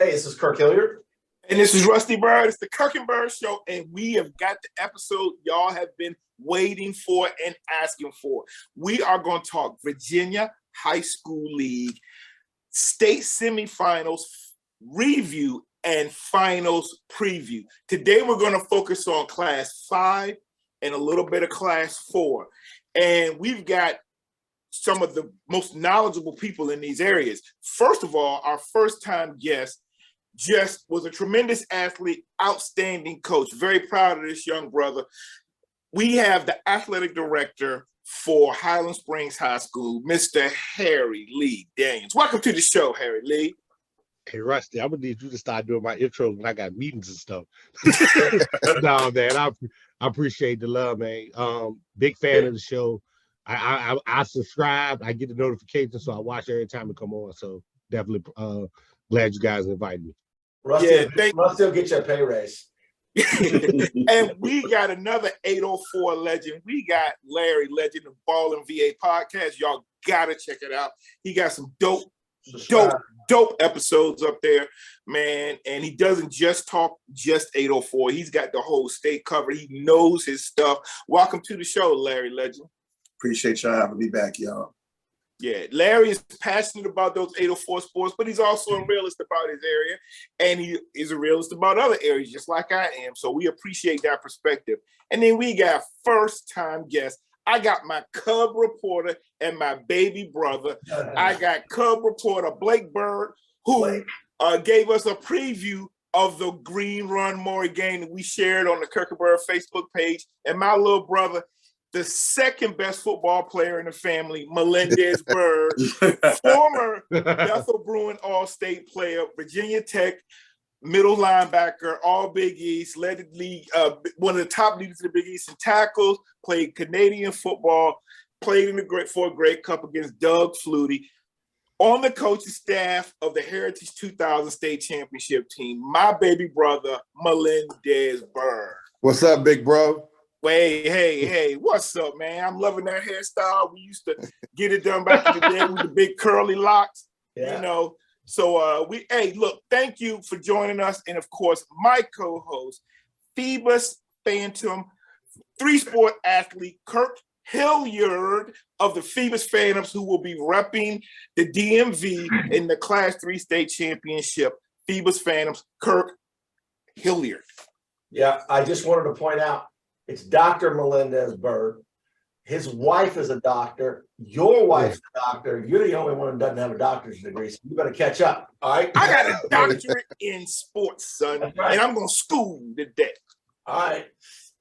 Hey, this is Kirk Hilliard. And this is Rusty Byrd. It's the Kirk and Byrd Show, and we have got the episode y'all have been waiting for and asking for. We are going to talk Virginia High School League, state semifinals review, and finals preview. Today, we're going to focus on Class 5 and a little bit of Class 4. And we've got some of the most knowledgeable people in these areas. First of all, our first-time guest just was a tremendous athlete, outstanding coach. Very proud of this young brother. We have the athletic director for Highland Springs High School, Mr. Harry Lee Daniels. Welcome to the show, Harry Lee. Hey, Rusty, I'm going to need you to start doing my intro when I got meetings and stuff. No, man, I appreciate the love, man. Big fan of the show. I subscribe. I get the notifications, so I watch every time it come on. So definitely glad you guys invited me. Rusty will get you a pay raise. And we got another 804 legend. We got Larry Legend of BallinVA podcast. Y'all gotta check it out. He got some dope episodes up there, man. And he doesn't just talk just 804. He's got the whole state covered. He knows his stuff. Welcome to the show, Larry Legend. Appreciate y'all having me back, y'all. Yeah, Larry is passionate about those 804 sports, but he's also a realist about his area, and he is a realist about other areas, just like I am. So we appreciate that perspective. And then we got first-time guest. I got my Cub reporter and my baby brother. I got Cub reporter Blake Byrd, who gave us a preview of the Green Run Maury game that we shared on the Kirk and Byrd Facebook page, and my little brother, the second best football player in the family, Melendez Byrd, former Bethel Bruin All-State player, Virginia Tech middle linebacker, all Big East, led the league, one of the top leaders in the Big East in tackles, played Canadian football, played in the Ford Grey Cup against Doug Flutie, on the coaching staff of the Heritage 2000 State Championship team, my baby brother, Melendez Byrd. What's up, big bro? Hey, what's up, man? I'm loving that hairstyle. We used to get it done back in the day with the big curly locks, you know. So look, thank you for joining us. And of course, my co-host, Phoebus Phantom, three-sport athlete, Kirk Hilliard of the Phoebus Phantoms, who will be repping the DMV in the Class 3 state championship. Phoebus Phantoms, Kirk Hilliard. Yeah, I just wanted to point out, it's Dr. Melendez Byrd. His wife is a doctor. Your wife's a doctor. You're the only one who doesn't have a doctor's degree, so you better catch up. All right. I got a doctorate in sports, son, right. And I'm going to school today. All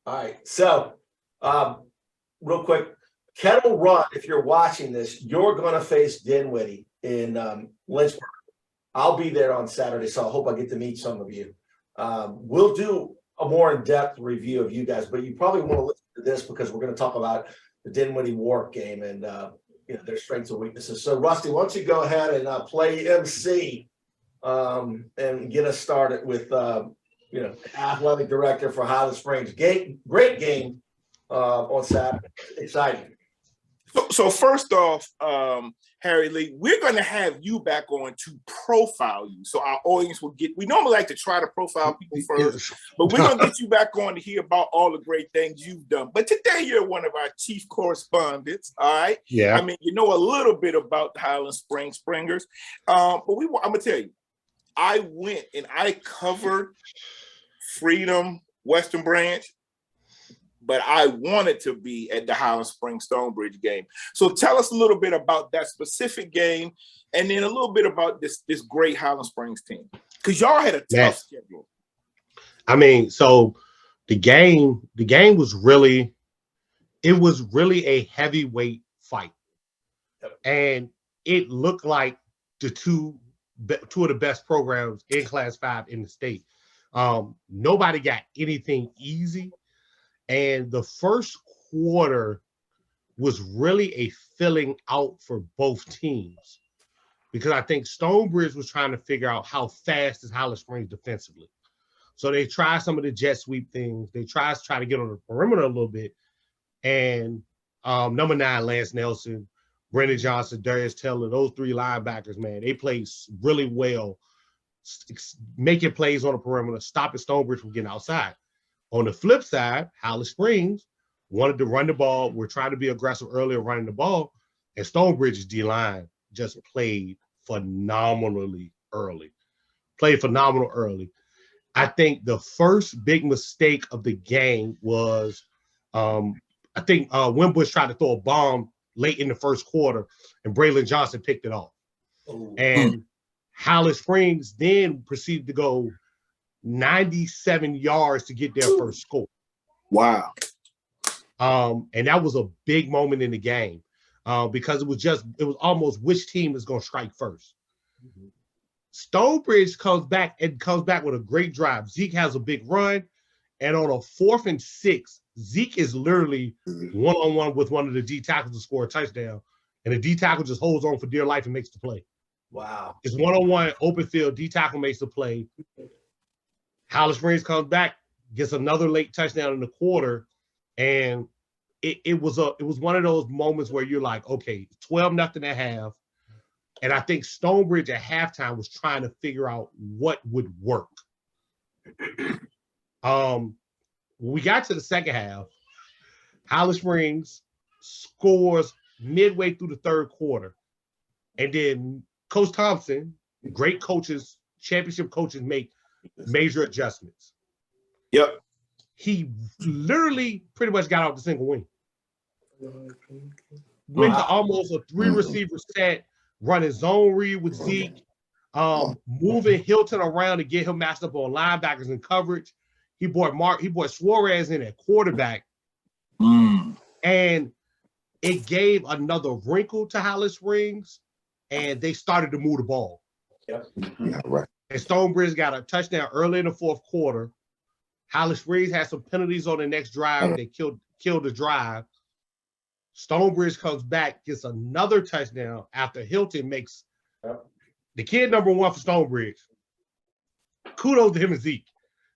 right. So, real quick, Kettle Run, if you're watching this, you're going to face Dinwiddie in Lynchburg. I'll be there on Saturday, so I hope I get to meet some of you. We'll do a more in-depth review of you guys, but you probably want to listen to this because we're going to talk about the Dinwiddie Warp game and their strengths and weaknesses. So, Rusty, why don't you go ahead and play MC and get us started with athletic director for Highland Springs. Great game on Saturday. Exciting. So first off, Harry Lee, we're going to have you back on to profile you. So our audience will we normally like to try to profile people first, but we're going to get you back on to hear about all the great things you've done. But today you're one of our chief correspondents, all right? Yeah. I mean, you know a little bit about the Highland Springs Springers. But I'm going to tell you, I went and I covered Freedom Western Branch, but I wanted to be at the Highland Springs Stonebridge game. So tell us a little bit about that specific game, and then a little bit about this great Highland Springs team, because y'all had a tough schedule. I mean, so the game was really a heavyweight fight, and it looked like the two of the best programs in Class 5 in the state. Nobody got anything easy. And the first quarter was really a filling out for both teams because I think Stonebridge was trying to figure out how fast is Highland Springs defensively. So they tried some of the jet sweep things. They tried to get on the perimeter a little bit. And number 9, Lance Nelson, Brendan Johnson, Darius Taylor, those three linebackers, man, they played really well making plays on the perimeter, stopping Stonebridge from getting outside. On the flip side, Highland Springs wanted to run the ball. We're trying to be aggressive earlier running the ball, and Stonebridge's D-line just played phenomenally early. I think the first big mistake of the game was, I think Wimbush tried to throw a bomb late in the first quarter, and Braylon Johnson picked it off. And Highland Springs then proceeded to go 97 yards to get their first score. Wow. And that was a big moment in the game because it was almost which team is going to strike first. Stonebridge comes back with a great drive. Zeke has a big run, and on a 4th and 6, Zeke is literally one-on-one with one of the D tackles to score a touchdown, and the D tackle just holds on for dear life and makes the play. Wow. It's one-on-one, open field, D tackle makes the play. Highland Springs comes back, gets another late touchdown in the quarter, and it was one of those moments where you're like, okay, 12-0 at half. And I think Stonebridge at halftime was trying to figure out what would work. When we got to the second half, Highland Springs scores midway through the third quarter. And then Coach Thompson, great coaches, championship coaches, make major adjustments. Yep. He literally pretty much got out the single wing. Went to almost a 3-receiver set, running zone read with Zeke, moving Hilton around to get him matched up on linebackers and coverage. He brought Suarez in at quarterback. And it gave another wrinkle to Highland Springs, and they started to move the ball. Yep. Yeah, right. And Stonebridge got a touchdown early in the fourth quarter. Highland Springs had some penalties on the next drive. They killed the drive. Stonebridge comes back, gets another touchdown after Hilton makes the kid number 1 for Stonebridge. Kudos to him and Zeke.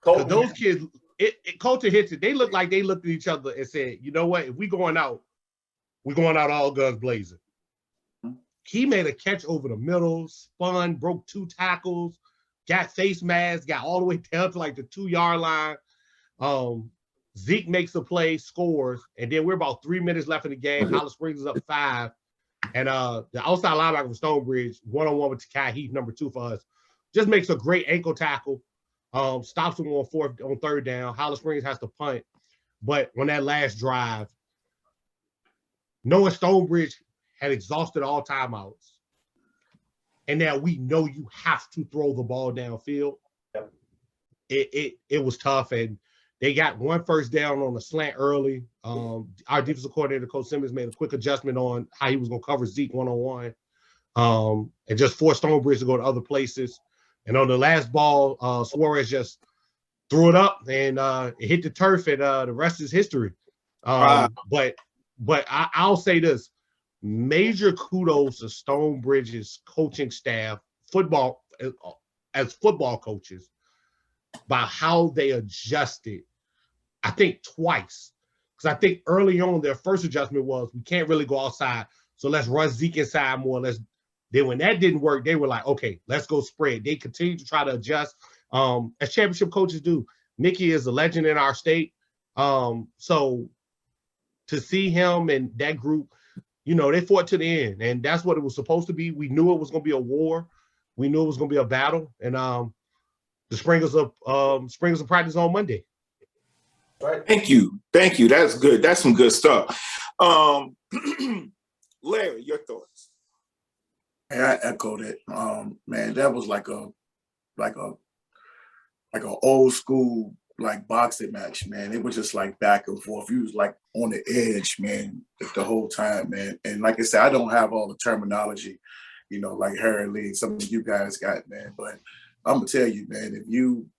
Because those kids, Colton hits it. They look like they looked at each other and said, you know what? If we're going out all guns blazing. He made a catch over the middle, spun, broke 2 tackles, got face mask, got all the way down to like the 2-yard line. Zeke makes a play, scores, and then we're about 3 minutes left in the game. Highland Springs is up 5. And the outside linebacker from Stonebridge, one-on-one with Takai Heath, number 2 for us, just makes a great ankle tackle, stops him on third down. Highland Springs has to punt. But on that last drive, knowing Stonebridge had exhausted all timeouts, and now we know you have to throw the ball downfield, it was tough, and they got 1 first down on a slant early. Our defensive coordinator, Coach Simmons, made a quick adjustment on how he was going to cover Zeke one-on-one, and just forced Stonebridge to go to other places. And on the last ball, Suarez just threw it up, and it hit the turf, and the rest is history. But I'll say this. Major kudos to Stonebridge's coaching staff, as football coaches, by how they adjusted, I think twice. Because I think early on, their first adjustment was, we can't really go outside, so let's run Zeke inside more. Then when that didn't work, they were like, okay, let's go spread. They continue to try to adjust, as championship coaches do. Mickey is a legend in our state. So to see him and that group, they fought to the end, and that's what it was supposed to be. We knew it was going to be a war. We knew it was going to be a battle, and the Springers will practice on Monday. Right. Thank you. That's good. That's some good stuff. Larry, your thoughts? I echoed it. Man, that was like a old school boxing match, man. It was just back and forth. You was on the edge, man, the whole time, man. And like I said, I don't have all the terminology, like Harry Lee, some of you guys got, man. But I'm gonna tell you, man, if you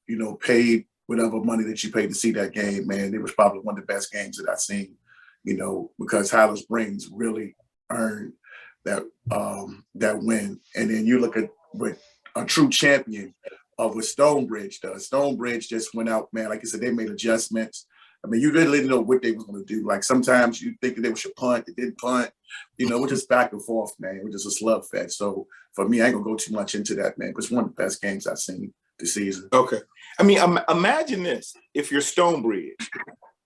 paid whatever money that you paid to see that game, man, it was probably one of the best games that I've seen, because Highland Springs really earned that win. And then you look at what a true champion of what Stonebridge does. Stonebridge just went out, man. Like I said, they made adjustments. I mean, you really didn't know what they was going to do. Like sometimes you think they should punt, they didn't punt. You know, we're just back and forth, man. It was just a slugfest. So for me, I ain't gonna go too much into that, man. But it's one of the best games I've seen this season. Okay. I mean, imagine this: if you're Stonebridge,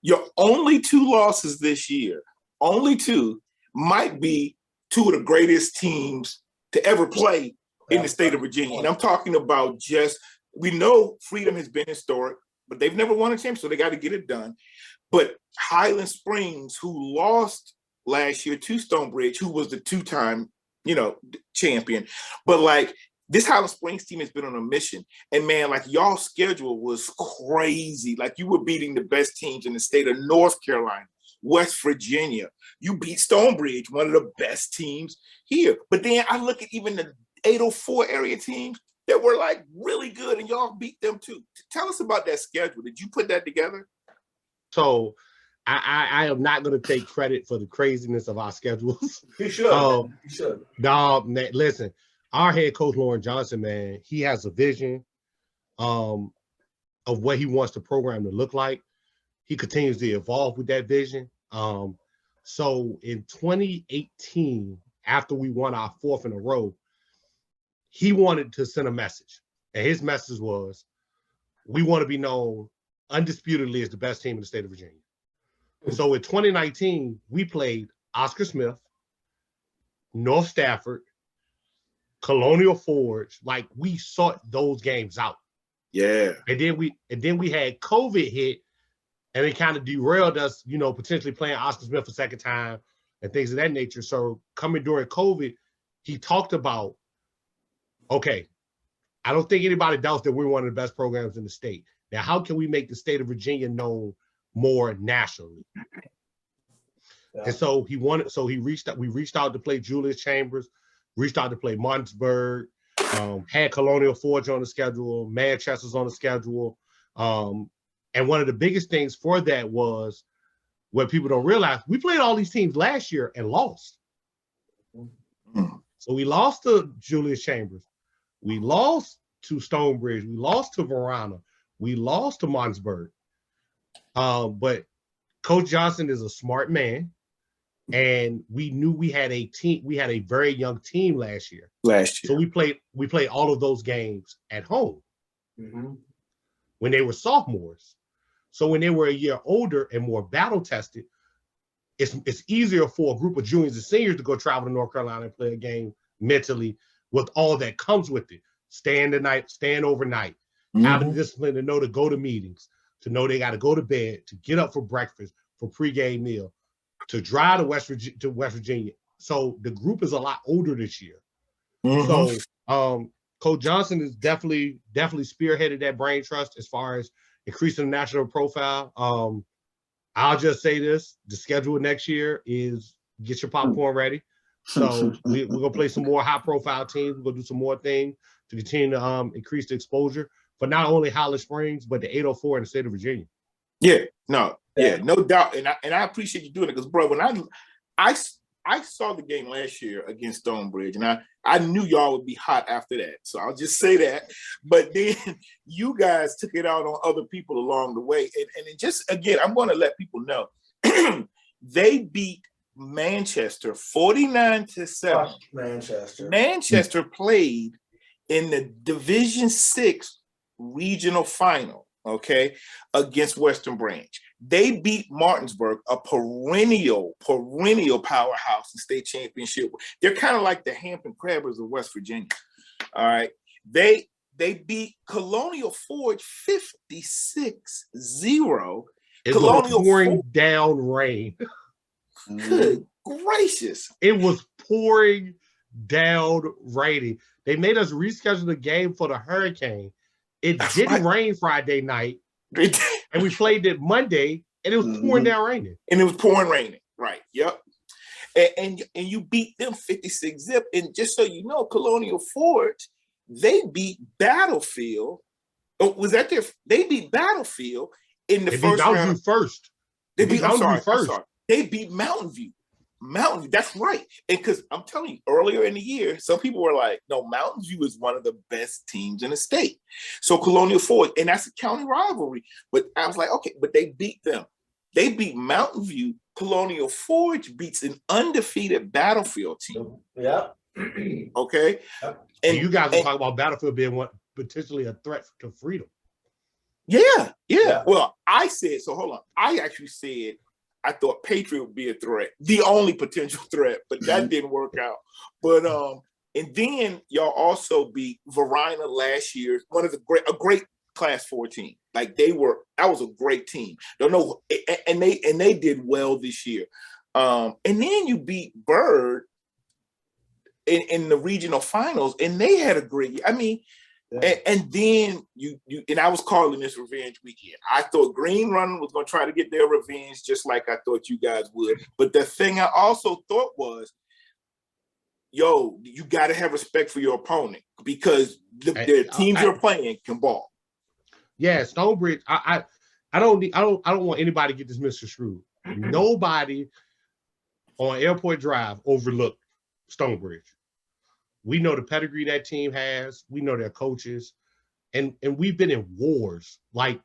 your only 2 losses this year, only 2, might be 2 of the greatest teams to ever play in the state of Virginia. And I'm talking about we know Freedom has been historic, but they've never won a championship, so they got to get it done. But Highland Springs, who lost last year to Stonebridge, who was the 2-time, champion. But like this Highland Springs team has been on a mission. And man, like y'all schedule was crazy. Like you were beating the best teams in the state of North Carolina, West Virginia. You beat Stonebridge, one of the best teams here. But then I look at even the 804 area teams that were like really good, and y'all beat them too. Tell us about that schedule. Did you put that together? So I am not going to take credit for the craziness of our schedules. You should. You should. No, man, listen, our head coach, Lauren Johnson, man, he has a vision of what he wants the program to look like. He continues to evolve with that vision. So in 2018, after we won our 4th in a row, he wanted to send a message. And his message was, we want to be known undisputedly as the best team in the state of Virginia. So in 2019, we played Oscar Smith, North Stafford, Colonial Forge. Like we sought those games out. Yeah. And then we had COVID hit, and it kind of derailed us, potentially playing Oscar Smith a second time and things of that nature. So coming during COVID, he talked about, okay, I don't think anybody doubts that we're one of the best programs in the state. Now, how can we make the state of Virginia known more nationally? Yeah. And so we reached out to play Julius Chambers, reached out to play Melendez Byrd, had Colonial Forge on the schedule, Manchester's on the schedule. And one of the biggest things for that was, what people don't realize, we played all these teams last year and lost. So we lost to Julius Chambers. We lost to Stonebridge. We lost to Verona. We lost to Melendez Byrd. But Coach Johnson is a smart man, and we knew we had a team. We had a very young team last year. So we played all of those games at home when they were sophomores. So when they were a year older and more battle tested, it's easier for a group of juniors and seniors to go travel to North Carolina and play a game mentally with all that comes with it. Staying overnight, having the discipline to know to go to meetings, to know they got to go to bed, to get up for breakfast, for pregame meal, to drive to West Virginia. So the group is a lot older this year. So Coach Johnson is definitely spearheaded that brain trust as far as increasing the national profile. I'll just say this: the schedule next year is get your popcorn ready. So we're gonna play some more high-profile teams. We're gonna do some more things to continue to increase the exposure for not only Highland Springs but the 804 in the state of Virginia. Yeah, no doubt, and I appreciate you doing it because, bro, when I saw the game last year against Stonebridge, and I knew y'all would be hot after that. So I'll just say that. But then you guys took it out on other people along the way, and it just again, I'm going to let people know they beat Manchester 49-7. Manchester played in the Division 6 regional final, okay, against Western Branch. They beat Martinsburg, a perennial powerhouse in state championship. They're kind of like the Hampton Crabbers of West Virginia. All right. They beat Colonial Forge 56-0. It was pouring down rain. Good gracious. It was pouring down raining. They made us reschedule the game for the hurricane. It didn't rain Friday night. And we played it Monday, and it was pouring down raining. And it was pouring raining. Right. Yep. And you beat them 56-0. And just so you know, Colonial Forge, they beat Battlefield. Oh, was that they beat Battlefield in the first round. First. They beat Mountain View first. They beat Mountain View. Mountain View, that's right. And because I'm telling you, earlier in the year, some people were like, no, Mountain View is one of the best teams in the state. So Colonial Forge, and that's a county rivalry. But I was like, okay, but they beat them. They beat Mountain View. Colonial Forge beats an undefeated Battlefield team. Yeah. Okay. Yep. And you guys were talking about Battlefield being potentially a threat to freedom. Yeah. Well, I said, so hold on. I actually said I thought Patriot would be a threat, the only potential threat, but that didn't work out. But and then y'all also beat Varina last year, a great Class 4 team. Like that was a great team. Don't know, and they did well this year. And then you beat Byrd in the regional finals, and they had a great year. I mean, and then you and I was calling this revenge weekend. I thought Green Run was going to try to get their revenge, just like I thought you guys would. But the thing I also thought was, yo, you got to have respect for your opponent because the teams you're playing can ball. Yeah, Stonebridge. I don't want anybody to get this misconstrued. Nobody on Airport Drive overlooked Stonebridge. We know the pedigree that team has. We know their coaches, and we've been in wars. Like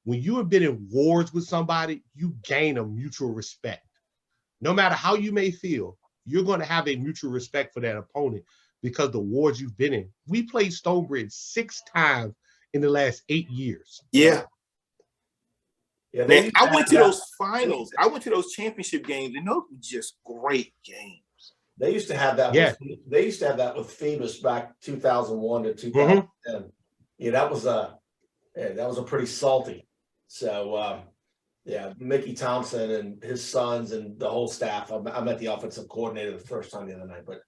when you have been in wars with somebody, you gain a mutual respect. No matter how you may feel, you're going to have a mutual respect for that opponent because the wars you've been in. We played Stonebridge 6 times in the last 8 years. Yeah. Man, I went to those finals. I went to those championship games, and those were just great games. They used to have that. Yeah. They used to have that with Phoebus back 2001 to 2010. Yeah, that was a pretty salty. So Mickey Thompson and his sons and the whole staff. I met the offensive coordinator the first time the other night. But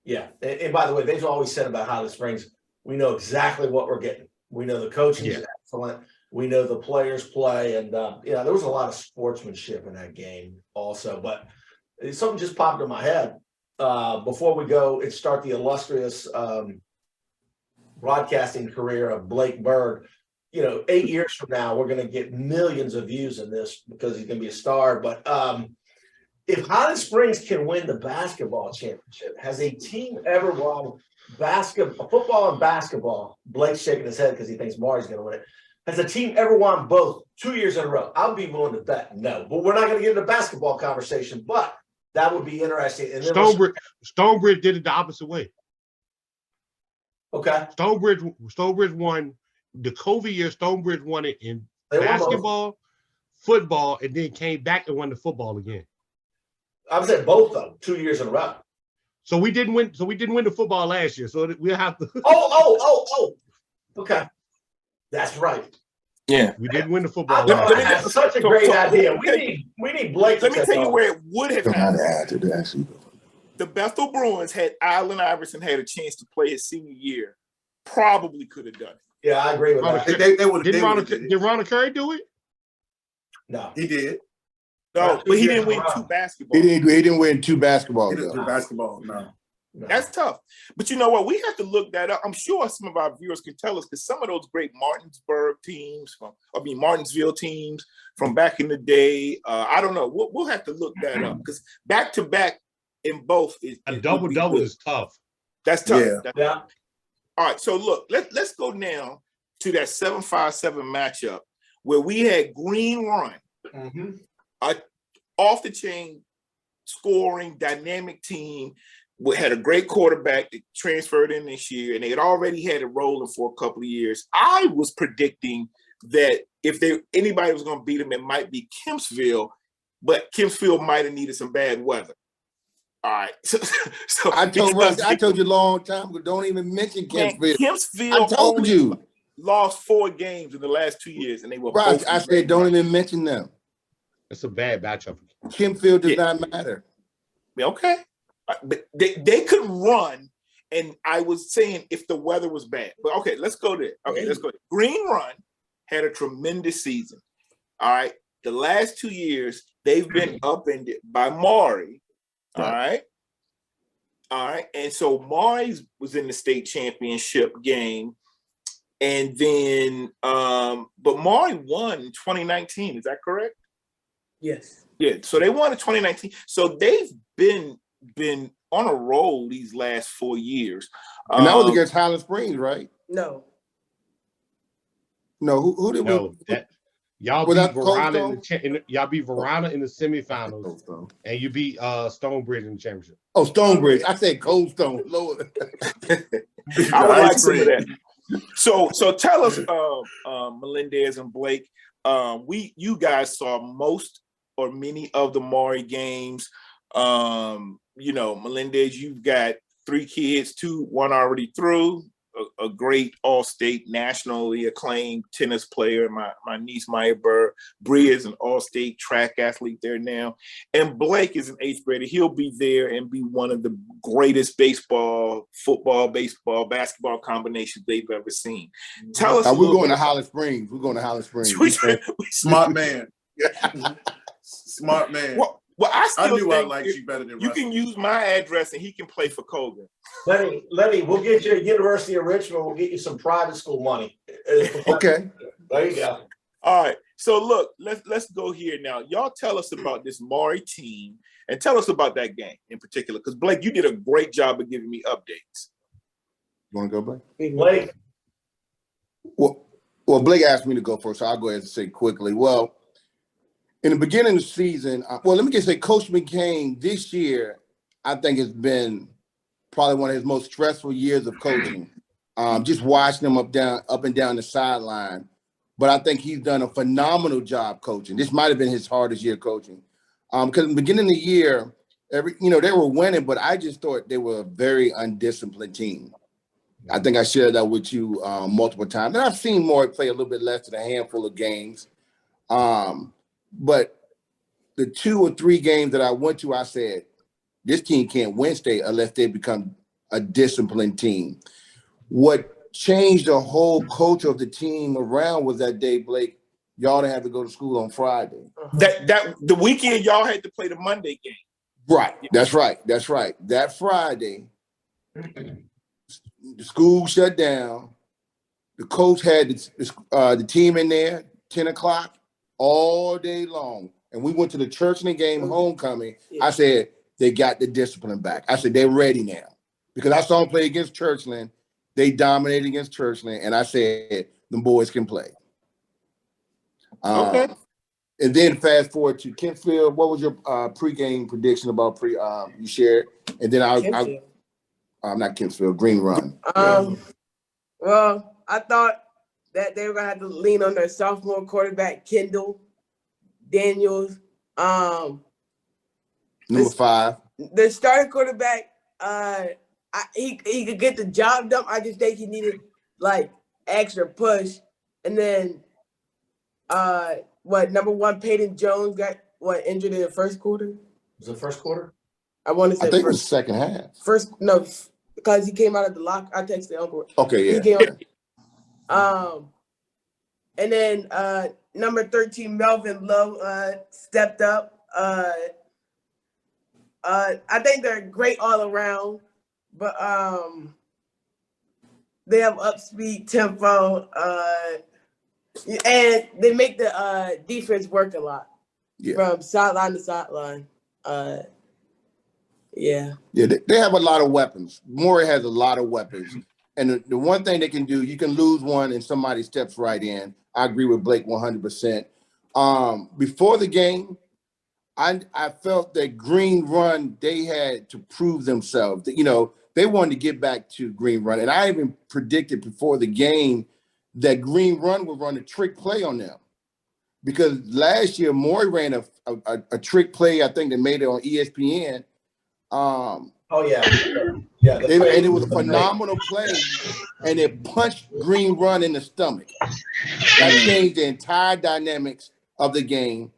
yeah, and by the way, they've always said about Highland Springs, we know exactly what we're getting. We know the coaching is excellent. We know the players play, and there was a lot of sportsmanship in that game also. But something just popped in my head. Before we go and start the illustrious broadcasting career of Blake Byrd, 8 years from now, we're going to get millions of views in this because he's going to be a star. But if Highland Springs can win the basketball championship, has a team ever won football and basketball? Blake's shaking his head because he thinks Maury's going to win it. Has a team ever won both 2 years in a row? I'll be willing to bet no. But we're not going to get into basketball conversation. But that would be interesting. And then Stonebridge did it the opposite way. Okay. Stonebridge won the COVID year. Stonebridge won it in basketball, football, and then came back and won the football again. I was at both though, 2 years in a row. So we didn't win the football last year. So we'll have to. Oh. Okay. That's right. Yeah, we didn't win the football. That's such a great idea. We need Blake. Let me tell you where it would have happened. Actually, the Bethel Bruins had Allen Iverson had a chance to play his senior year, probably could have done it. Yeah, I agree with that. They would. Did Ronald Curry do it? No, he did. No, but he didn't win 2 basketballs. He didn't win 2 basketballs. He didn't do basketball. No. That's tough. But you know what? We have to look that up. I'm sure some of our viewers can tell us because some of those great Martinsville teams from back in the day, I don't know. We'll have to look that up because back to back in both is a double is tough. That's tough. Yeah. All right. So look, let's go now to that 7-5-7 matchup where we had Green Run, a off the chain scoring dynamic team. We had a great quarterback that transferred in this year, and they had already had it rolling for a couple of years. I was predicting that if anybody was going to beat them, it might be Kempsville, but Kempsville might have needed some bad weather. All right. So I told you a long time ago, don't even mention Kempsville. Kempsville I told you. Lost 4 games in the last 2 years, and they were right. I said don't even mention them. That's a bad matchup. Kempsville does not matter. Okay. But they could run, and I was saying if the weather was bad. But okay, let's go there. Okay, let's go there. Green Run had a tremendous season. All right. The last 2 years, they've been upended by Maury. All right. And so Maury was in the state championship game. And then but Maury won in 2019. Is that correct? Yes. Yeah. So they won in 2019. So they've been on a roll these last 4 years. And that was against Highland Springs, right? No. No, who did we? Y'all Was beat that Cold Verona Stone? y'all beat Verona in the semifinals, Cold Stone. and you beat Stonebridge in the championship. Oh, Stonebridge. I said Cold Stone. Lord. I would like Ice some of cream. that. So tell us, Melendez and Blake, you guys saw most or many of the Maury games. Melendez, you've got 3 kids, one already through, a great all-state, nationally acclaimed tennis player. My niece Maya Byrd, Bria is an all-state track athlete there now, and Blake is an 8th grader. He'll be there and be one of the greatest football, baseball, basketball combinations they've ever seen. Tell us. We're going to Highland Springs. We're going to Highland Springs. Smart man. Smart man. Well, I knew I liked you better than you Russell. can use my address and he can play for Kogan. Lenny, we'll get you a University of Richmond. We'll get you some private school money. Okay. There you go. All right. So look, let's go here now. Y'all tell us about this Maury team and tell us about that game in particular. Because Blake, you did a great job of giving me updates. You want to go, Blake? Blake. Well, Blake asked me to go first, so I'll go ahead and say quickly. Well, in the beginning of the season, let me just say, Coach McCain this year, I think has been probably one of his most stressful years of coaching. Just watching him up and down the sideline. But I think he's done a phenomenal job coaching. This might have been his hardest year coaching. Because in the beginning of the year, they were winning, but I just thought they were a very undisciplined team. I think I shared that with you multiple times. And I've seen Maury play a little bit less than a handful of games. But the 2 or 3 games that I went to, I said, this team can't win state unless they become a disciplined team. What changed the whole culture of the team around was that day, Blake, y'all didn't have to go to school on Friday. That the weekend y'all had to play the Monday game. Right. That's right. That Friday, the school shut down. The coach had the team in there, 10 o'clock, all day long. And we went to the Churchland game homecoming. Yeah. I said, they got the discipline back. I said, they're ready now. Because I saw them play against Churchland. They dominated against Churchland. And I said, the boys can play. Okay. And then fast forward to Kentfield. What was your pregame prediction about you shared? And then not Kentfield, Green Run. Well, I thought that they were gonna have to lean on their sophomore quarterback, Kendall Daniels. Number 5. The starting quarterback, he could get the job done. I just think he needed like extra push. And then number 1, Peyton Jones got injured in the first quarter? Was it first quarter? I want to say I think it was second half. Because he came out of the lock. I texted Uncle. Okay, yeah. He came and then number 13, Melvin Lowe, stepped up. I think they're great all around, but they have up-speed tempo, and they make the defense work a lot from sideline to sideline. Yeah, they have a lot of weapons. Maury has a lot of weapons. And the one thing they can do, you can lose one and somebody steps right in. I agree with Blake 100%. Before the game, I felt that Green Run, they had to prove themselves. They wanted to get back to Green Run. And I even predicted before the game that Green Run would run a trick play on them. Because last year, Maury ran a trick play, I think they made it on ESPN. Oh, yeah. And it was a phenomenal play, and it punched Green Run in the stomach. That changed the entire dynamics of the game.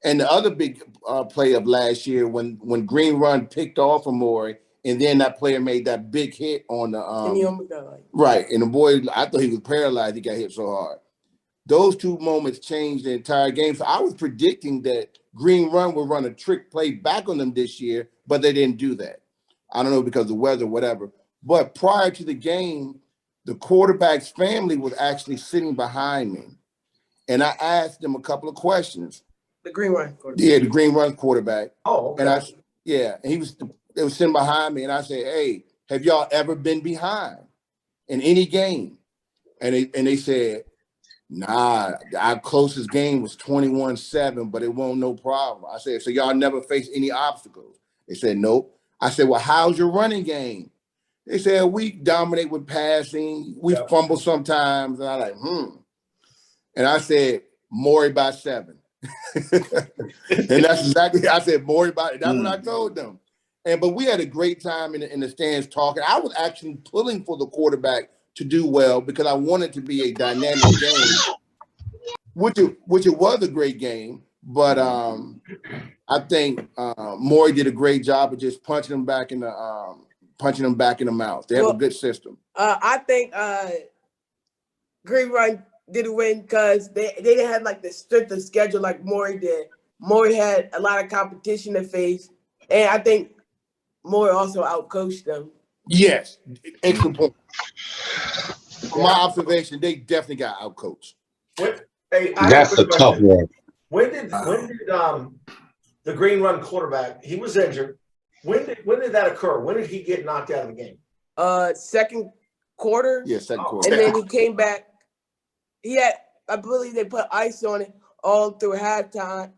And the other big play of last year when Green Run picked off from Maury, and then that player made that big hit on the right. And the boy, I thought he was paralyzed. He got hit so hard. Those 2 moments changed the entire game. So I was predicting that Green Run would run a trick play back on them this year, but they didn't do that. I don't know, because of the weather, whatever. But prior to the game, the quarterback's family was actually sitting behind me. And I asked them a couple of questions. The Green Run quarterback. Yeah, the Green Run quarterback. Oh, okay. And they were sitting behind me, and I said, hey, have y'all ever been behind in any game? And they said, Nah, our closest game was 21-7, but it won't no problem. I said, so y'all never face any obstacles? They said, nope. I said, well, how's your running game? They said, we dominate with passing. We fumble sometimes. And I like, And I said, Maury by 7. And that's exactly, I said, Maury by, that's what I told them. But we had a great time in the stands talking. I was actually pulling for the quarterback to do well because I wanted to be a dynamic game, which it was a great game. But I think Maury did a great job of just punching them back in the mouth. They have a good system. I think Green Run did win because they didn't have like the strength of schedule like Maury did. Maury had a lot of competition to face, and I think Maury also outcoached them. Yes, excellent point. From my observation, they definitely got outcoached. That's a tough one. When did the Green Run quarterback, he was injured. When did that occur? When did he get knocked out of the game? Second quarter. Yeah, second quarter. And then he came back. I believe they put ice on it all through halftime.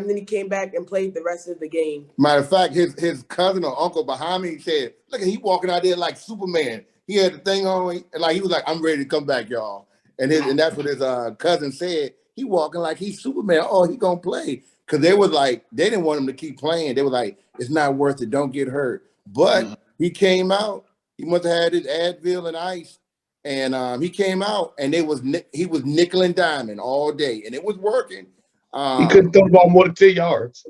Then he came back and played the rest of the game. Matter of fact, his cousin or uncle behind me said, "Look, he walking out there like Superman. He had the thing on, and like he was like, I'm ready to come back, y'all." And that's what his cousin said. He walking like he's Superman. Oh, he gonna play. Because they was like, they didn't want him to keep playing. They were like, it's not worth it. Don't get hurt. But he came out. He must have had his Advil and ice. And he came out, and he was nickel and diamond all day. And it was working. He couldn't throw the ball more than 10 yards.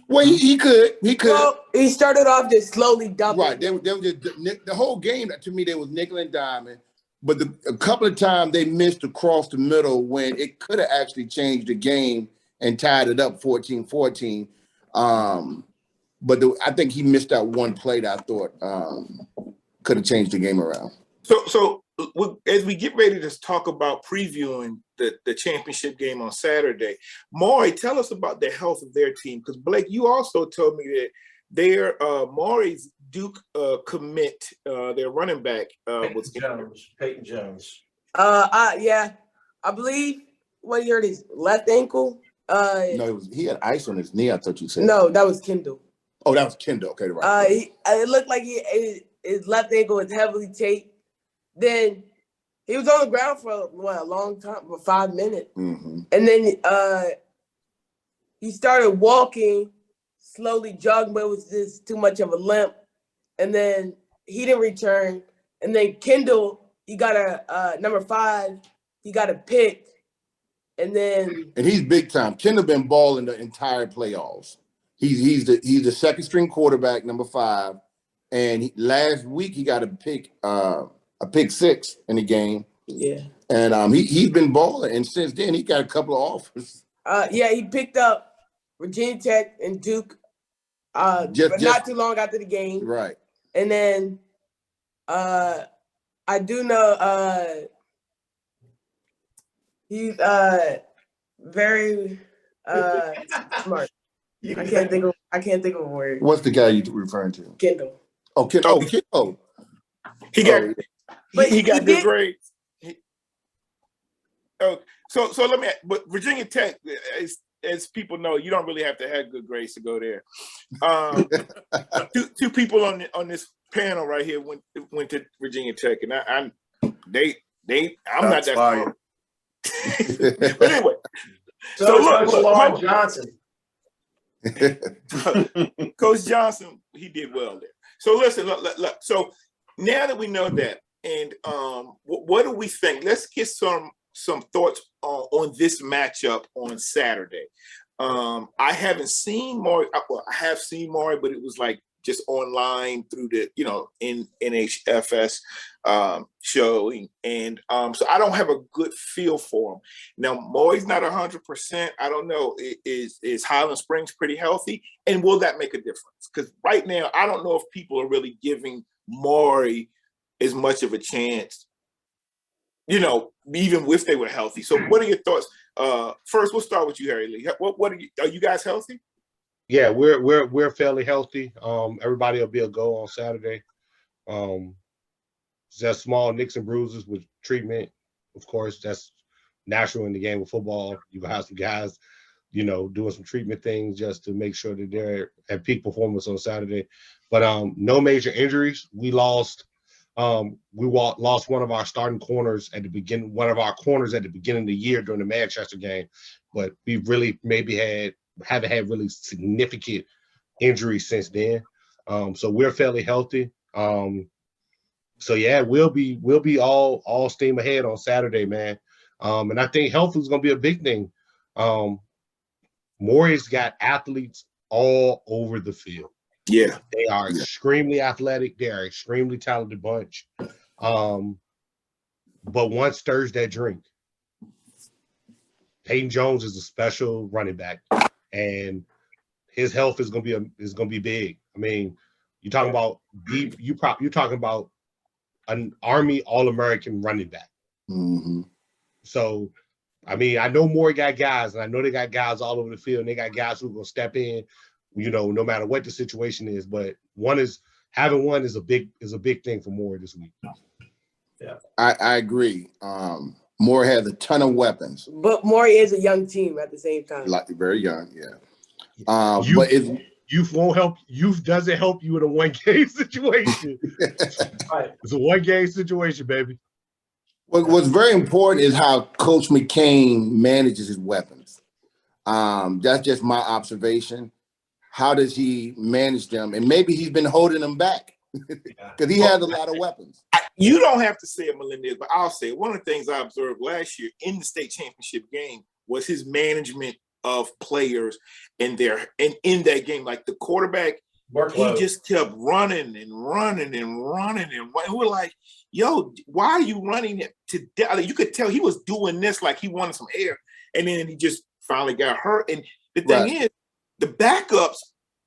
Well, he could. He could. Well, he started off just slowly dumping. Right. They were just, the whole game, to me, they was nickel and diamond. But a couple of times they missed across the middle when it could have actually changed the game and tied it up 14-14. But I think he missed out one play that I thought could have changed the game around. So as we get ready to talk about previewing the championship game on Saturday, Maury, tell us about the health of their team. Because Blake, you also told me that their Maury's Duke commit, their running back was Peyton Jones. Yeah, I believe what he hurt his left ankle. No, he had ice on his knee. I thought you said. No, that was Kendall. Oh, that was Kendall. Okay, right. It looked like his left ankle was heavily taped. Then he was on the ground for a long time, for 5 minutes, and then he started walking, slowly jogging, but it was just too much of a limp. And then he didn't return. And then Kendall, he got a number 5. He got a pick. And he's big time. Kendall been balling the entire playoffs. He's the second string quarterback, number 5. And last week he got a pick 6 in the game. Yeah. And he's been balling. And since then he got a couple of offers. Yeah, he picked up Virginia Tech and Duke but not too long after the game. Right. And then I do know he's very smart. I can't think of a word. What's the guy you referring to? Kendall. Oh, Kendall. Oh. He got good grades. So let me. But Virginia Tech, as people know, you don't really have to have good grades to go there. Two people on this panel right here went to Virginia Tech, and I'm not that smart. But anyway, so look, Lauren Johnson. Coach Johnson, he did well there. So listen, look. So now that we know that, and what do we think? Let's get some thoughts on this matchup on Saturday. I haven't seen Maury. Well, I have seen Maury, but it was like just online through the in NHFS showing, and so I don't have a good feel for him. Now Maury's not 100%. I don't know. Is Highland Springs pretty healthy, and will that make a difference? Because right now I don't know if people are really giving Maury as much of a chance, even if they were healthy. So what are your thoughts? First, we'll start with you, Harry Lee. What are you guys healthy? Yeah, we're fairly healthy. Everybody will be a go on Saturday. Just small nicks and bruises with treatment of course, that's natural in the game of football. You have some guys, you know, doing some treatment things just to make sure that they're at peak performance on Saturday. But no major injuries. We lost lost one of our starting corners at the beginning, one of our corners at the beginning of the year during the Manchester game. But we really haven't had really significant injuries since then. So we're fairly healthy. So yeah, we'll be all steam ahead on Saturday, man. And I think health is gonna be a big thing. Maury's got athletes all over the field. Yeah. They are extremely athletic. They are extremely talented bunch. But one stirs that drink. Peyton Jones is a special running back, and his health is gonna be big. I mean, you're talking about you're talking about an Army All-American running back. Mm-hmm. So, I mean, I know Maury got guys, and I know they got guys all over the field, and they got guys who are gonna step in, you know, no matter what the situation is. But having one is a big thing for Maury this week. Yeah, I agree. Maury has a ton of weapons. But Maury is a young team at the same time. Like very young, yeah. Youth won't help. Youth doesn't help you in a one-game situation. right. It's a one-game situation, baby. What's very important is how Coach McCain manages his weapons. That's just my observation. How does he manage them? And maybe he's been holding them back because he has a lot of weapons. You don't have to say it, Melendez, but I'll say it. One of the things I observed last year in the state championship game was his management of players in that game. Like the quarterback, Workload. he just kept running and running and running and running. We're like, yo, why are you running it to death? Like, you could tell he was doing this like he wanted some air, and then he just finally got hurt. And the thing is, the backups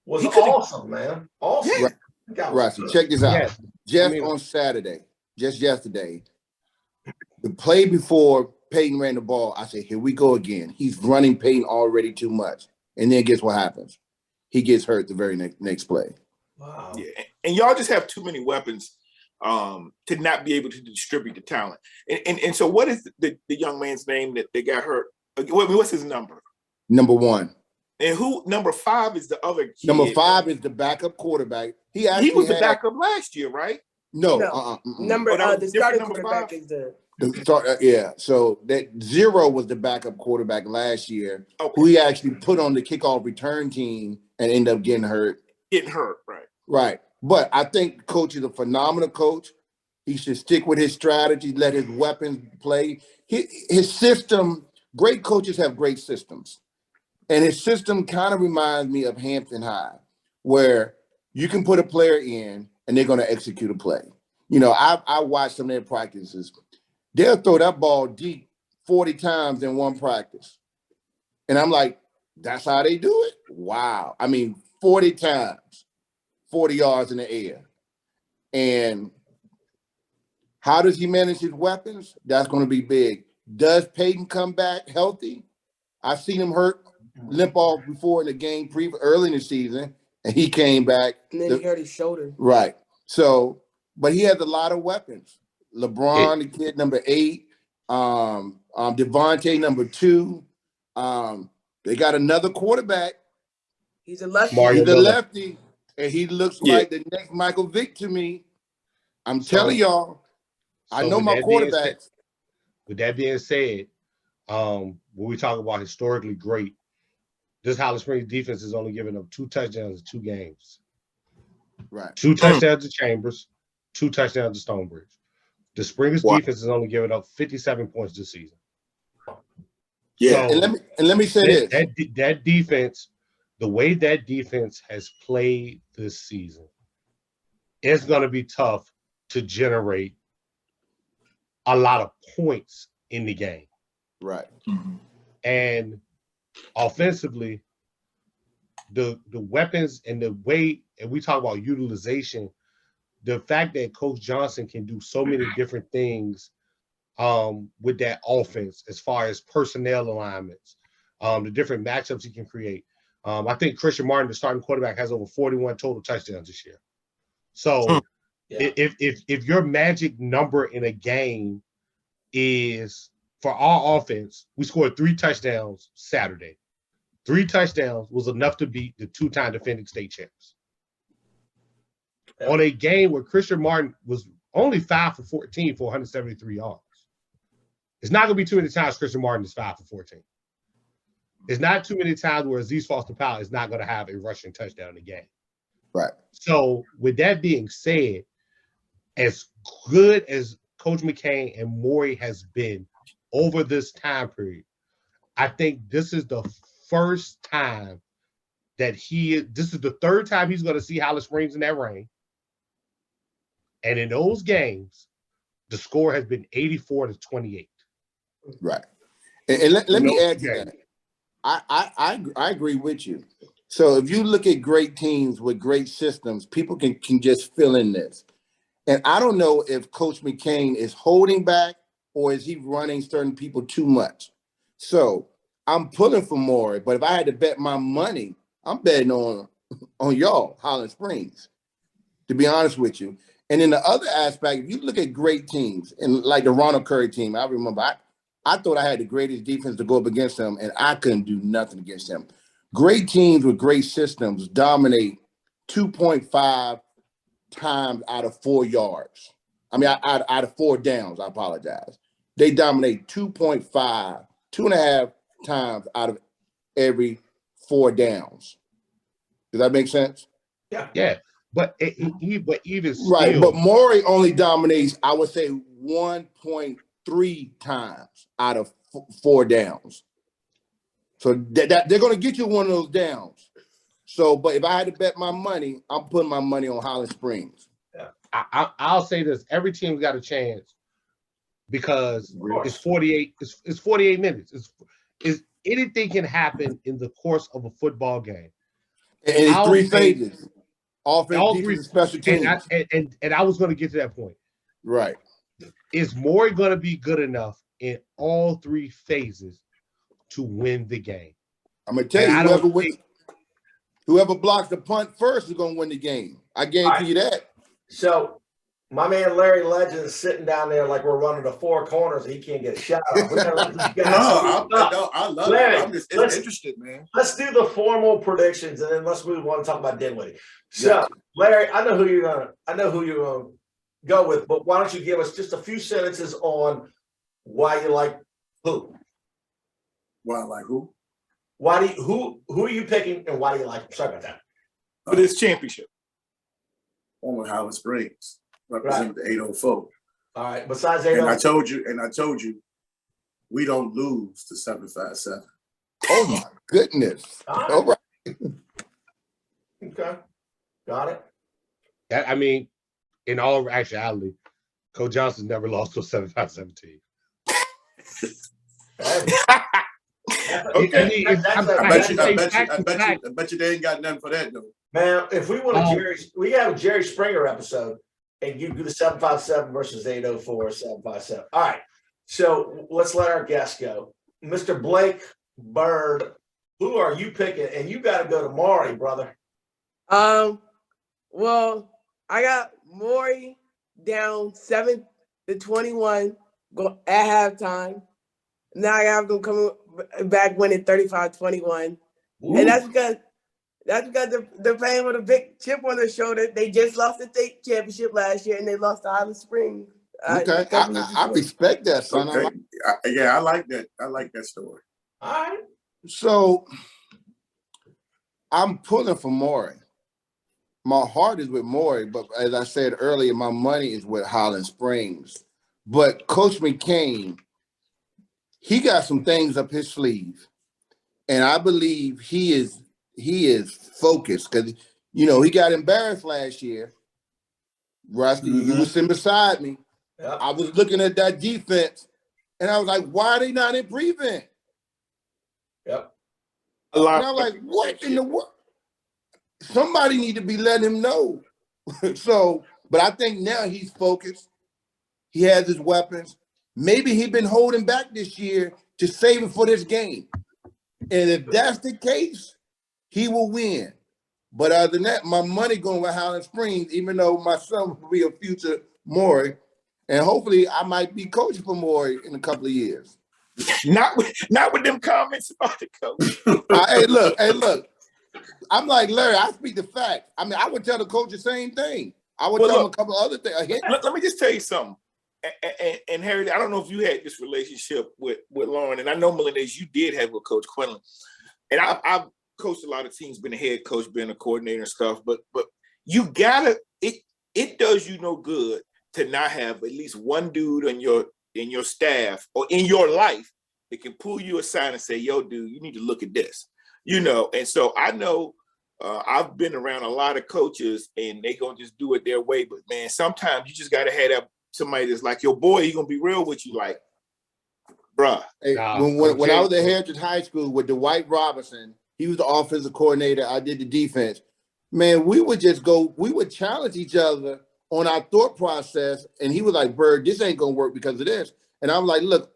was awesome, man. Awesome. Right. So check this out. Yeah. On Saturday, just yesterday, the play before Peyton ran the ball, I said, here we go again. He's running Peyton already too much. And then guess what happens? He gets hurt the very next play. Wow. Yeah. And y'all just have too many weapons to not be able to distribute the talent. And so what is the young man's name that they got hurt? What's his number? Number 1. And who number 5 is the other kid? Number 5 is the backup quarterback. He was the backup last year, right? No. The starting quarterback is So that 0 was the backup quarterback last year, who he actually put on the kickoff return team and ended up getting hurt. Right. But I think the coach is a phenomenal coach. He should stick with his strategy, let his weapons play. His system, great coaches have great systems. And his system kind of reminds me of Hampton High, where you can put a player in and they're going to execute a play. You know, I watched some of their practices. They'll throw that ball deep 40 times in one practice. And I'm like, that's how they do it? Wow. I mean, 40 times, 40 yards in the air. And how does he manage his weapons? That's going to be big. Does Peyton come back healthy? I've seen him limp off before in the game early in the season, and he came back. And then he hurt his shoulder. Right. So, but he has a lot of weapons. LeBron, the kid, number 8. Devontae, number 2. They got another quarterback. He's a lefty. He's a lefty, and he looks like the next Michael Vick to me. I'm telling y'all, I know my quarterbacks. With that being said, when we talk about historically great, this Highland Springs defense is only giving up 2 touchdowns in 2 games. Right. 2 touchdowns to Chambers, 2 touchdowns to Stonebridge. The Springers defense is only giving up 57 points this season. Yeah, so and let me say this. That defense, the way that defense has played this season, it's going to be tough to generate a lot of points in the game. Right. And offensively, the weapons and the way, and we talk about utilization, the fact that Coach Johnson can do so many different things with that offense as far as personnel alignments, the different matchups he can create. I think Christian Martin, the starting quarterback, has over 41 total touchdowns this year. So if your magic number in a game is for our offense, we scored 3 touchdowns Saturday. 3 touchdowns was enough to beat the 2-time defending state champs. Yeah. On a game where Christian Martin was only 5 for 14 for 173 yards. It's not going to be too many times Christian Martin is 5 for 14. It's not too many times where Aziz Foster-Powell is not going to have a rushing touchdown in the game. Right. So with that being said, as good as Coach McCain and Maury has been over this time period, I think this is the first time that this is the 3rd time he's going to see Highland Springs in that rain. And in those games, the score has been 84-28. Right. And let me add to that. I agree with you. So if you look at great teams with great systems, people can just fill in this. And I don't know if Coach McCain is holding back or is he running certain people too much. So I'm pulling for Maury, but if I had to bet my money, I'm betting on y'all, Highland Springs, to be honest with you. And in the other aspect, if you look at great teams, and like the Ronald Curry team, I remember I thought I had the greatest defense to go up against them, and I couldn't do nothing against them. Great teams with great systems dominate 2.5 times out of 4 yards. I mean, out of 4 downs, I apologize. They dominate 2.5 times out of every 4 downs. Does that make sense? Yeah. But even still, right. But Maury only dominates, I would say, 1.3 times out of 4 downs. So that they're going to get you one of those downs. So, but if I had to bet my money, I'm putting my money on Highland Springs. Yeah. I'll say this: every team's got a chance because it's 48. It's 48 minutes. It's anything can happen in the course of a football game. And it's 3 phases. Offense, defense, and special teams. And I was going to get to that point. Right. Is Maury going to be good enough in all 3 phases to win the game? I'm going to tell you, whoever blocks the punt first is going to win the game. I guarantee you that. So my man Larry Legend is sitting down there like we're running the 4 corners and he can't get a shot off. I love Larry, it. I'm just interested, man. Let's do the formal predictions and then let's move on and talk about Dinwiddie. So, Larry, I know who you're gonna go with, but why don't you give us just a few sentences on why you like who? Why I like who? Who are you picking and why do you like them? Sorry about that. For this championship. On with Highland Springs, represent the 804. All right. Besides 804. And I told you, we don't lose to 757. Oh my goodness. All right. Okay. Got it. I mean, in all actuality, Coach Johnson never lost to a 7-5-7 team. Okay. I bet you they ain't got nothing for that though. Man, if we want we have a Jerry Springer episode and you do the 757 versus 804 757. All right. So let's let our guests go. Mr. Blake Byrd, who are you picking? And you got to go to Maury, brother. Well, I got Maury down 7-21 at halftime. Now I have them coming back winning 35-21. And that's because they're playing with a big chip on their shoulder. They just lost the state championship last year and they lost to Highland Springs. Okay. I respect that, son. Okay. I like that. I like that story. All right. So I'm pulling for Maury. My heart is with Maury, but as I said earlier, my money is with Highland Springs. But Coach McCain, he got some things up his sleeve. And I believe he is focused because, he got embarrassed last year. Rusty, you were sitting beside me. Yep. I was looking at that defense, and I was like, why are they not in prevent? Yep. And I was like, what in the world? Somebody need to be letting him know. But I think now he's focused. He has his weapons. Maybe he's been holding back this year to save it for this game. And if that's the case, he will win. But other than that, my money going with Highland Springs, even though my son will be a future Maury, And hopefully I might be coaching for Maury in a couple of years. Not with them comments about the coach. Hey, look. I'm like, Larry, I speak the fact. I mean, I would tell the coach the same thing. I would tell him a couple of other things. Let me just tell you something. And Harry, I don't know if you had this relationship with Lauren, and I know Melendez, you did have with Coach Quinlan. And I've coached a lot of teams, been a head coach, been a coordinator and stuff, but you gotta, it does you no good to not have at least one dude in your staff or in your life that can pull you aside and say, yo, dude, you need to look at this. And so I know I've been around a lot of coaches and they gonna just do it their way, but man, sometimes you just gotta have that somebody that's like your boy. He gonna be real with you, like, bruh. Hey, when I was at Heritage High School with Dwight Robinson, he was the offensive coordinator. I did the defense. Man, we would challenge each other on our thought process, and he was like, "Byrd, this ain't gonna work because of this." And I'm like, "Look,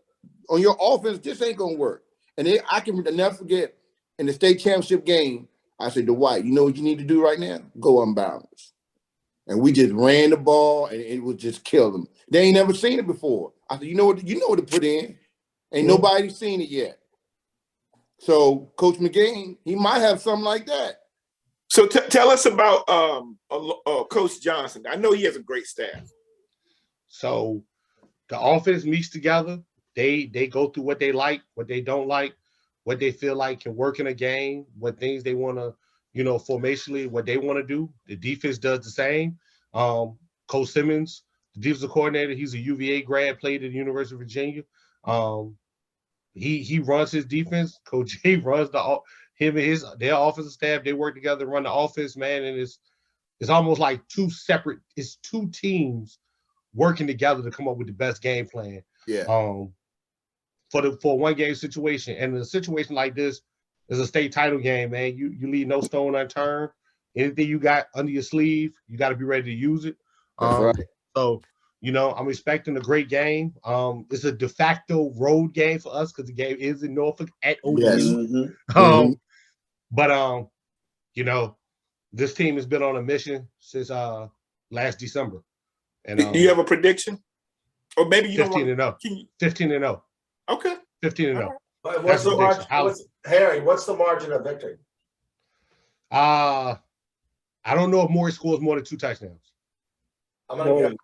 on your offense, this ain't gonna work." And I can never forget in the state championship game, I said, "Dwight, you know what you need to do right now? Go unbalanced." And we just ran the ball, and it would just kill them. They ain't never seen it before. I said, you know what to put in. Ain't nobody seen it yet. So Coach McGain, he might have something like that. So tell us about Coach Johnson. I know he has a great staff. So the offense meets together. They go through what they like, what they don't like, what they feel like can work in a game, what things they want to, formationally, what they want to do. The defense does the same. Coach Simmons, the defensive coordinator, he's a UVA grad, played at the University of Virginia. He runs his defense. Coach J runs their offensive staff. They work together to run the offense, man. And it's almost like two teams working together to come up with the best game plan. Yeah. For a one game situation. And in a situation like this is a state title game, man. You leave no stone unturned. Anything you got under your sleeve, you got to be ready to use it. That's right. So, I'm expecting a great game. It's a de facto road game for us because the game is in Norfolk at OU. Yes. But this team has been on a mission since last December. And do you have a prediction? Or maybe you 15-0. 15-0. Okay. 15-0. What's the margin? Harry, what's the margin of victory? I don't know if Maury scores more than 2 touchdowns. I'm gonna get.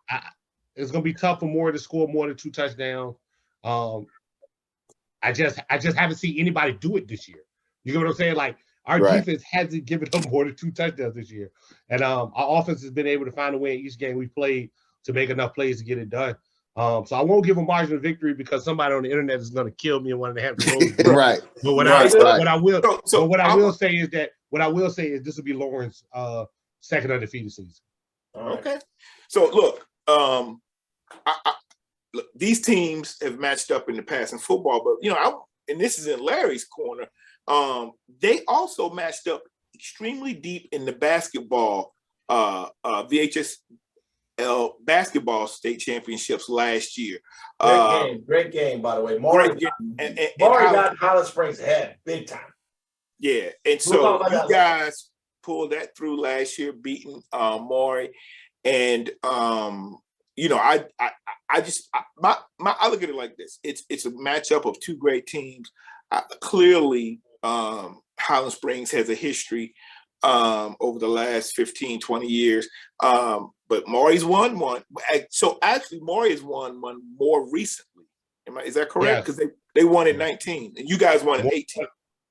It's gonna be tough for Maury to score more than 2 touchdowns. I just haven't seen anybody do it this year. You know what I'm saying? Like our defense hasn't given up more than 2 touchdowns this year, and our offense has been able to find a way in each game we played to make enough plays to get it done. So I won't give a margin of victory because somebody on the internet is going to kill me and want to have the road. Right. But what I will say is this will be Lauren's second undefeated season. Okay. So look, look, these teams have matched up in the past in football, but and this is in Larry's corner. They also matched up extremely deep in the basketball, VHSL basketball state championships last year. Great game, by the way. Maury got Highland Springs ahead big time. Yeah, and so you guys pulled that through last year, beating Maury, and I look at it like this. It's a matchup of 2 great teams. Clearly, Highland Springs has a history over the last 15, 20 years. But Maury's won one. So actually, Maury has won one more recently. Is that correct? Because they won in 19, and you guys won in 18.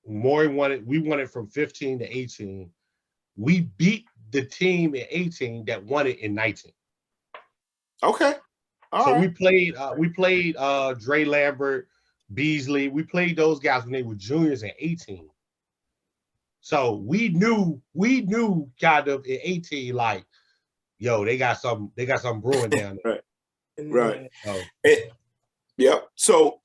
Maury won it. We won it from 15 to 18. We beat the team in 18 that won it in 19. Okay. All right. We played Dre Lambert, Beasley. We played those guys when they were juniors in 18. So we knew kind of in 18, like, yo, they got some brewing down there. Right. Yep. So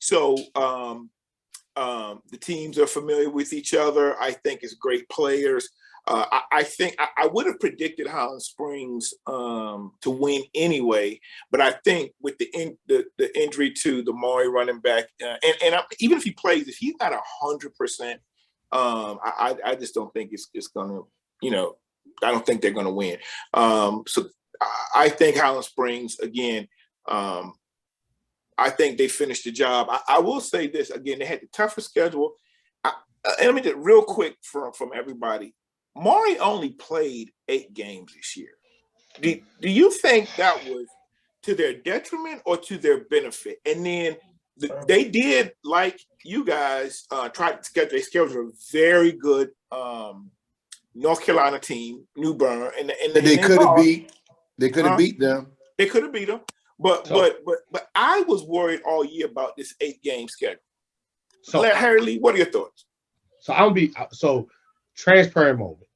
the teams are familiar with each other. I think it's great players. I think I would have predicted Highland Springs to win anyway, but I think with the injury to the Maury running back, even if he plays, if he's not 100%, I just don't think it's gonna. I don't think they're gonna win. So I think Highland Springs again. I think they finished the job. I will say this again: they had the tougher schedule. And let me just real quick from everybody. Maury only played 8 games this year. Do you think that was to their detriment or to their benefit? And then they did, like you guys, try to schedule. They scheduled a very good North Carolina team, New Bern, and they could have beat. They could have beat them. They could have beat them. But I was worried all year about this 8-game schedule. So Harry Lee, what are your thoughts? So I'm gonna be transparent moment.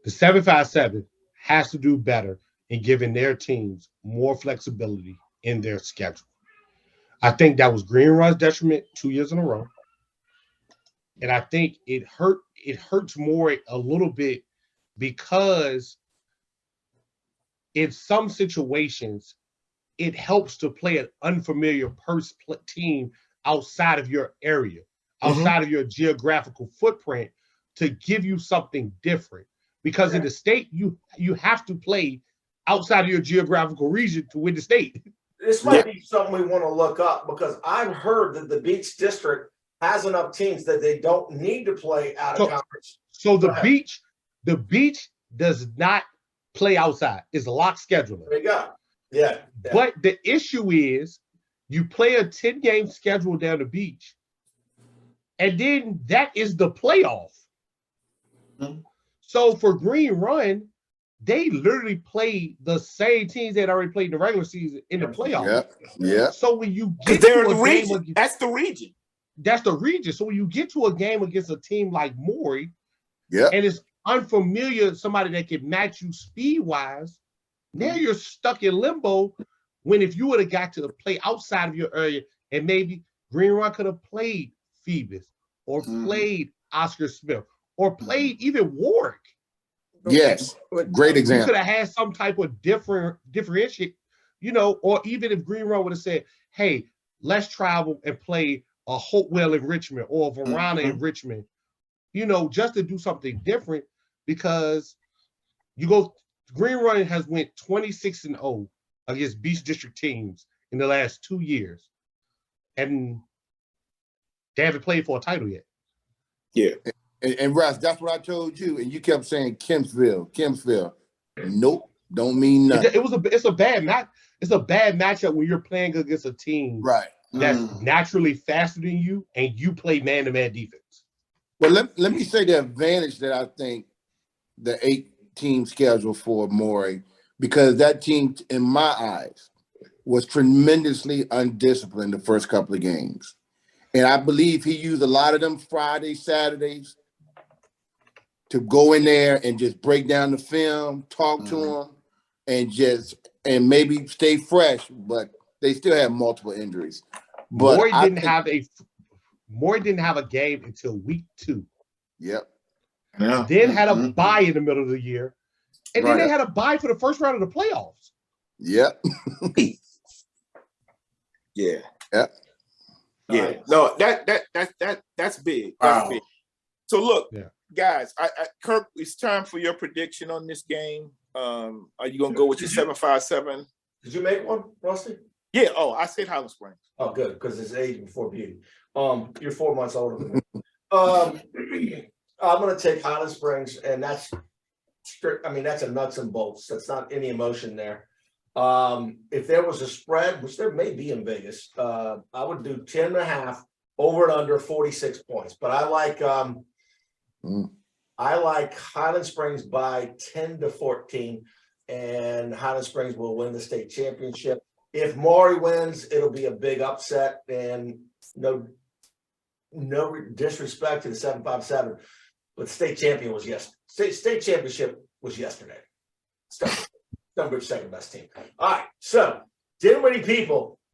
The 757 has to do better in giving their teams more flexibility in their schedule. I think that was Green Run's detriment 2 years in a row. And I think it hurts more a little bit because in some situations, it helps to play an unfamiliar team outside of your area, outside of your geographical footprint, to give you something different. Because in the state, you have to play outside of your geographical region to win the state. This might be something we want to look up, because I've heard that the Beach District has enough teams that they don't need to play out of conference. So the beach does not play outside. It's a locked schedule. There you go. Yeah. But the issue is you play a 10-game schedule down the beach, and then that is the playoff. So for Green Run, they literally play the same teams that already played in the regular season in the playoffs. Yeah. So when you get they're to in the a game region, that's the region. That's the region. So when you get to a game against a team like Maury, and it's unfamiliar, somebody that can match you speed-wise, now you're stuck in limbo. When if you would have got to play outside of your area, and maybe Green Run could have played Phoebus or played Oscar Smith or played even Warwick. Yes, great example. You could have had some type of differentiate, or even if Green Run would have said, hey, let's travel and play a Hopewell in Richmond or a Verona in Richmond, just to do something different, because Green Run has went 26-0 against Beach District teams in the last 2 years, and they haven't played for a title yet. Yeah. And Russ, that's what I told you, and you kept saying Kempsville. Nope, don't mean nothing. It's a bad match. It's a bad matchup when you're playing against a team that's naturally faster than you, and you play man-to-man defense. Well, let me say the advantage that I think the 8-team schedule for Maury, because that team, in my eyes, was tremendously undisciplined the first couple of games. And I believe he used a lot of them Fridays, Saturdays to go in there and just break down the film, talk to them, and maybe stay fresh, but they still have multiple injuries. But Maury didn't have a game until week 2. Yep. Yeah. Then had a bye in the middle of the year. And then they had a bye for the first round of the playoffs. Yep. Yeah. Yep. Yeah. No, that's big. That's big. So look, guys, Kirk, it's time for your prediction on this game. Are you gonna go with your 757? Did you make one, Rusty? Yeah. Oh, I said Highland Springs. Oh, good, because it's age before beauty. You're 4 months older than me. I'm gonna take Highland Springs, and that's strict. I mean, that's a nuts and bolts. That's not any emotion there. If there was a spread, which there may be in Vegas, I would do 10.5 over and under 46 points. But I like Highland Springs by 10-14, and Highland Springs will win the state championship. If Maury wins, it'll be a big upset, and no disrespect to the 757, but state champion was state championship was yesterday. Stonebridge second best team. All right, so Dinwiddie people,